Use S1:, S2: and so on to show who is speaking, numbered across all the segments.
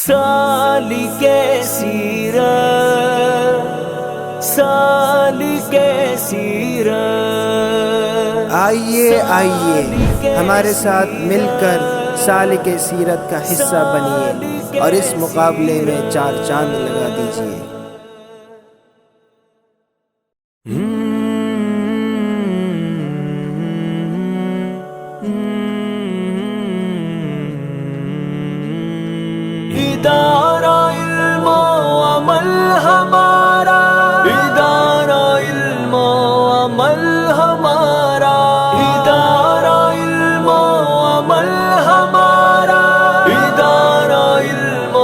S1: سالک سیرت، سالک سیرت،
S2: آئیے آئیے ہمارے ساتھ مل کر سالک سیرت کا حصہ بنیے اور اس مقابلے میں 4 چاند لگا دیجیے۔
S1: ادارہ علم و عمل ہمارا، ادارہ علم و عمل ہمارا، ادارہ علم و عمل ہمارا، ادارہ علم و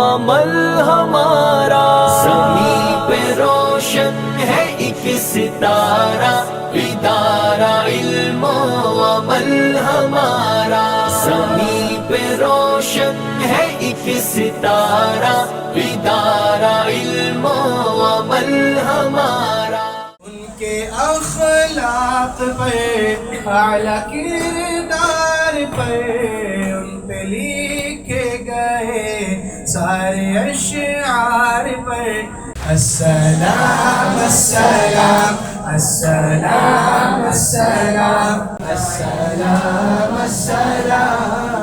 S1: عمل ہمارا۔ زمین پہ روشن ہے ایک ستارہ، ادارہ علم و عمل ہمارا۔ زمین پہ روشن ہے ایک ستارہ، ادارہ علم و عمل ہمارا۔
S3: ان کے اخلاق پر، اعلیٰ کردار پر، ان پہ لکھے گئے سارے اشعار پر۔ السلام السلام السلام السلام السلام السلام۔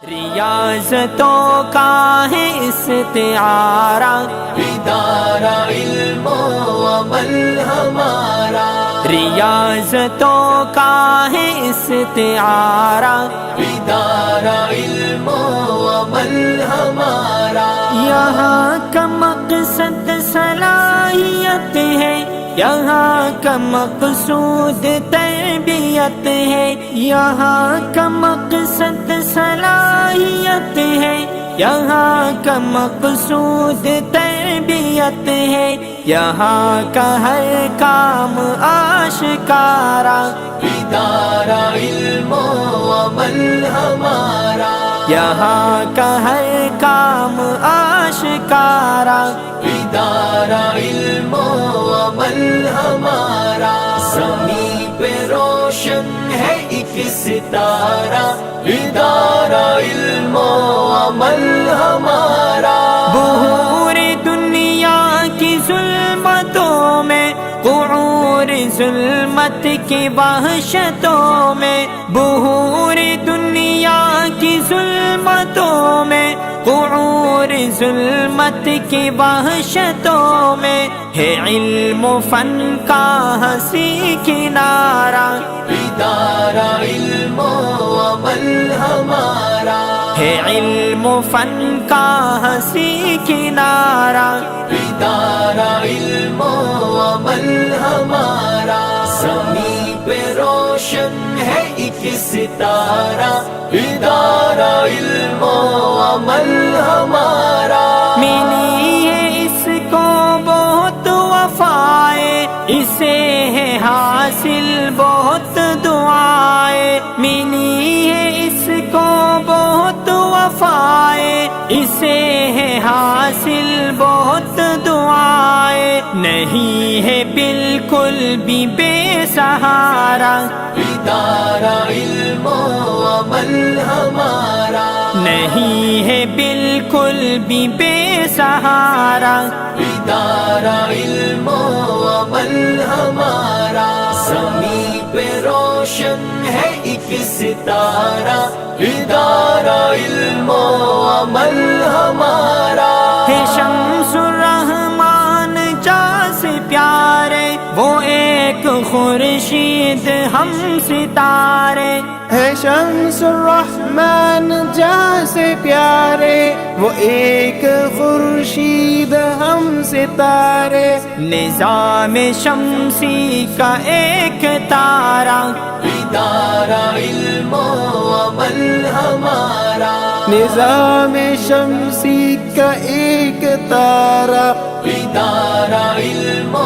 S1: ریاضتوں کا ہے استعارہ، ادارہ علم و عمل ہمارا۔ ریاضتوں کا ہے استعارہ، ادارہ علم و عمل ہمارا۔ یہاں کا مقصد صلاحیت ہے، یہاں کا مقصود تربیت ہے۔ یہاں کا مقصد صلاحیت ہے، یہاں کا مقصود تربیت ہے۔ یہاں کا ہر کام آشکارا، ادارہ علم و عمل ہمارا۔ یہاں کا ہر کام آشکارا، ادارہ علم و عمل ہمارا۔ زمین پہ روشن ہے ایک ستارہ، ادارہ علم و عمل ہمارا۔ بحور دنیا کی ظلمتوں میں، قعور ظلمت کی وحشتوں میں، بحور دنیا کی ظلمتوں میں، قعور ظلمت کی وحشتوں میں، ہے علم و فن کا ہنسی کنارہ، ادارہ علم و عمل ہمارا۔ ہے علم و فن کا ہنسی کنارہ، ادارہ علم و عمل ہمارا۔ زمین پہ روشن ہے ایک ستارہ، ادارہ علم و عمل ہمارا۔ ملی ہے اس کو بہت وفائیں، اسے ہے حاصل بہت دعائیں۔ ملی ہے اس کو بہت وفائیں، اسے ہے حاصل بہت دعائیں۔ نہیں ہے بالکل بھی بے سہارا، ادارہ علم و عمل ہمارا۔ نہیں ہے بالکل بھی بے سہارا، ادارہ علم و عمل ہمارا۔ زمین پہ روشن ہے ایک ستارہ، ادارہ علم و عمل ہمارا۔ ہے شمس الرحمن جیسے پیارے، وہ ایک خورشید ہم ستارے۔
S2: ہے شمس الرحمن جیسے پیارے، وہ ایک خورشید ہم ستارے۔
S1: نظام شمسی کا ایک تارہ، ادارہ علم و عمل ہمارا۔
S2: نظام شمسی کا ایک تارہ،
S1: ادارہ علم و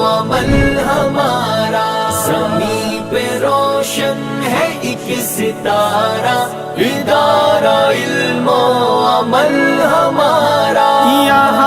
S1: عمل ہمارا۔ زمین پہ روشن ہے ایک ستارہ، ادارہ علم و عمل ہمارا۔ یہاں